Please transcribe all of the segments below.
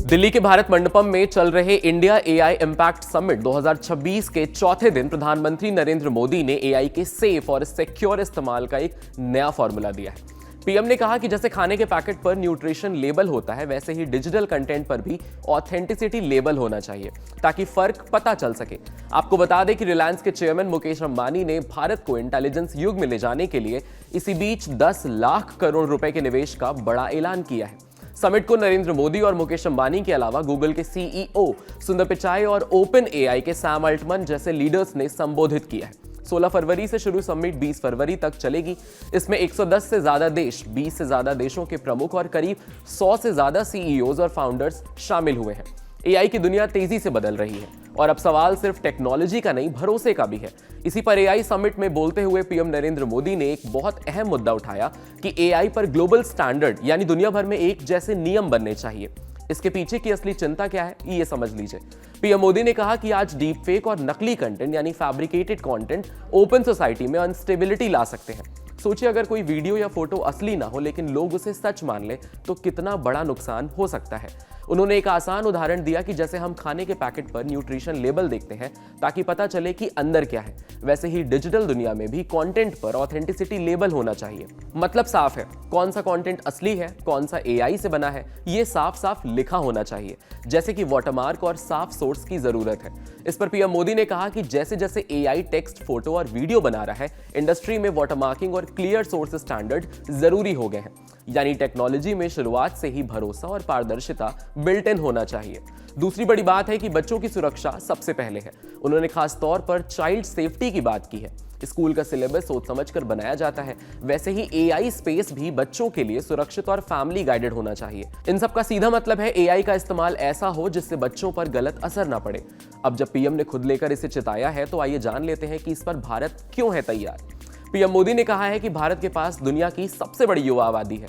दिल्ली के भारत मंडपम में चल रहे इंडिया एआई इम्पैक्ट समिट 2026 के चौथे दिन प्रधानमंत्री नरेंद्र मोदी ने एआई के सेफ और सिक्योर इस्तेमाल का एक नया फॉर्मूला दिया है। पीएम ने कहा कि जैसे खाने के पैकेट पर न्यूट्रिशन लेबल होता है, वैसे ही डिजिटल कंटेंट पर भी ऑथेंटिसिटी लेबल होना चाहिए ताकि फर्क पता चल सके। आपको बता दें कि रिलायंस के चेयरमैन मुकेश अंबानी ने भारत को इंटेलिजेंस युग में ले जाने के लिए इसी बीच 10 लाख करोड़ रुपए के निवेश का बड़ा ऐलान किया है। समिट को नरेंद्र मोदी और मुकेश अंबानी के अलावा गूगल के सीईओ सुंदर पिचाई और ओपन एआई के सैम अल्टमन जैसे लीडर्स ने संबोधित किया है। 16 फरवरी से शुरू समिट 20 फरवरी तक चलेगी। इसमें 110 से ज्यादा देश, 20 से ज्यादा देशों के प्रमुख और करीब 100 से ज्यादा सीईओज और फाउंडर्स शामिल हुए हैं। एआई की दुनिया तेजी से बदल रही है और अब सवाल सिर्फ टेक्नोलॉजी का नहीं, भरोसे का भी है। इसी पर एआई समिट में बोलते हुए पीएम नरेंद्र मोदी ने एक बहुत अहम मुद्दा उठाया कि एआई पर ग्लोबल स्टैंडर्ड यानी दुनिया भर में एक जैसे नियम बनने चाहिए। इसके पीछे की असली चिंता क्या है, ये समझ लीजिए। पीएम मोदी ने कहा कि आज डीप फेक और नकली कंटेंट यानी फैब्रिकेटेड कंटेंट ओपन सोसाइटी में अनस्टेबिलिटी ला सकते हैं। सोचिए अगर कोई वीडियो या फोटो असली ना हो लेकिन लोग उसे सच मान ले तो कितना बड़ा नुकसान हो सकता है। उन्होंने एक आसान उदाहरण दिया कि जैसे हम खाने के पैकेट पर न्यूट्रिशन लेबल देखते हैं ताकि पता चले कि अंदर क्या है, वैसे ही डिजिटल दुनिया में भी कंटेंट पर ऑथेंटिसिटी लेबल होना चाहिए। मतलब साफ है, कौन सा कंटेंट असली है, कौन सा एआई से बना है, ये साफ साफ लिखा होना चाहिए, जैसे कि वाटरमार्क और साफ सोर्स की जरूरत है। इस पर पीएम मोदी ने कहा कि जैसे जैसे एआई टेक्स्ट, फोटो और वीडियो बना रहा है, इंडस्ट्री में वाटरमार्किंग और क्लियर सोर्स स्टैंडर्ड जरूरी हो गए हैं। यानी टेक्नोलॉजी में शुरुआत से ही भरोसा और पारदर्शिता बिल्ट इन होना चाहिए। दूसरी बड़ी बात है कि बच्चों की सुरक्षा सबसे पहले है। उन्होंने खास तौर पर चाइल्ड सेफ्टी की बात की है। स्कूल का सिलेबस सोच समझकर बनाया जाता है, वैसे ही एआई स्पेस भी बच्चों के लिए सुरक्षित और फैमिली गाइडेड होना चाहिए। इन सब का सीधा मतलब है एआई का इस्तेमाल ऐसा हो जिससे बच्चों पर गलत असर ना पड़े। अब जब पीएम ने खुद लेकर इसे चिताया है तो आइए जान लेते हैं कि इस पर भारत क्यों है तैयार। पीएम मोदी ने कहा है कि भारत के पास दुनिया की सबसे बड़ी युवा आबादी है,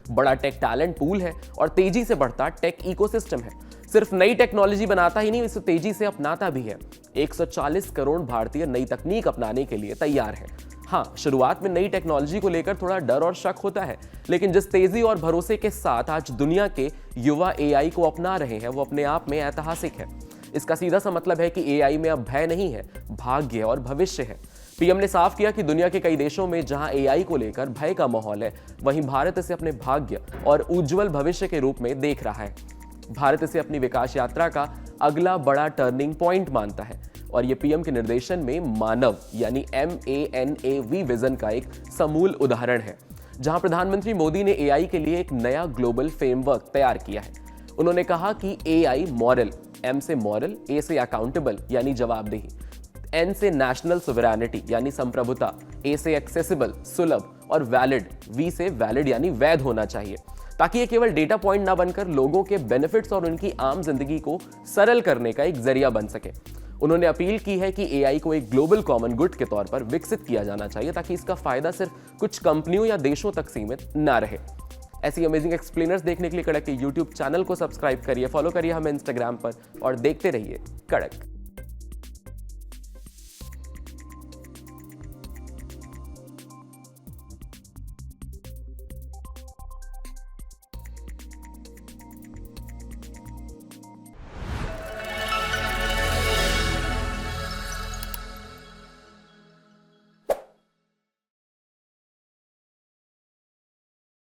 बड़ा टेक टैलेंट पूल है और तेजी से बढ़ता टेक इकोसिस्टम है। सिर्फ नई टेक्नोलॉजी बनाता ही नहीं, इसे तेजी से अपनाता भी है। 140 करोड़ भारतीय नई तकनीक अपनाने के लिए तैयार है। हाँ, शुरुआत में नई टेक्नोलॉजी को लेकर थोड़ा डर और शक होता है, लेकिन जिस तेजी और भरोसे के साथ आज दुनिया के युवा एआई को अपना रहे हैं वो अपने आप में ऐतिहासिक है। इसका सीधा सा मतलब है कि एआई में अब भय नहीं है, भाग्य और भविष्य है। पीएम ने साफ किया कि दुनिया के कई देशों में जहां एआई को लेकर भय का माहौल है, वहीं भारत इसे अपने भाग्य और उज्जवल भविष्य के रूप में देख रहा है। भारत इसे अपनी विकास यात्रा का अगला बड़ा टर्निंग पॉइंट मानता है और ये पीएम के निर्देशन में मानव यानी MANAV विजन का एक समूल उदाहरण है, जहां प्रधानमंत्री मोदी ने एआई के लिए एक नया ग्लोबल फ्रेमवर्क तैयार किया है। उन्होंने कहा कि एआई मॉरल, M से मॉरल, A से अकाउंटेबल यानी जवाबदेही, N से नेशनल सोवरेनिटी यानी संप्रभुता, A से एक्सेसिबल सुलभ और वैलिड, V से वैलिड यानी वैध होना चाहिए, ताकि ये केवल डेटा पॉइंट ना बनकर लोगों के बेनिफिट्स और उनकी आम जिंदगी को सरल करने का एक जरिया बन सके। उन्होंने अपील की है कि एआई को एक ग्लोबल कॉमन गुड के तौर पर विकसित किया जाना चाहिए ताकि इसका फायदा सिर्फ कुछ कंपनियों या देशों तक सीमित ना रहे। ऐसी अमेजिंग एक्सप्लेनर्स देखने के लिए कड़क के यूट्यूब चैनल को सब्सक्राइब करिए, फॉलो करिए हमें इंस्टाग्राम पर और देखते रहिए कड़क।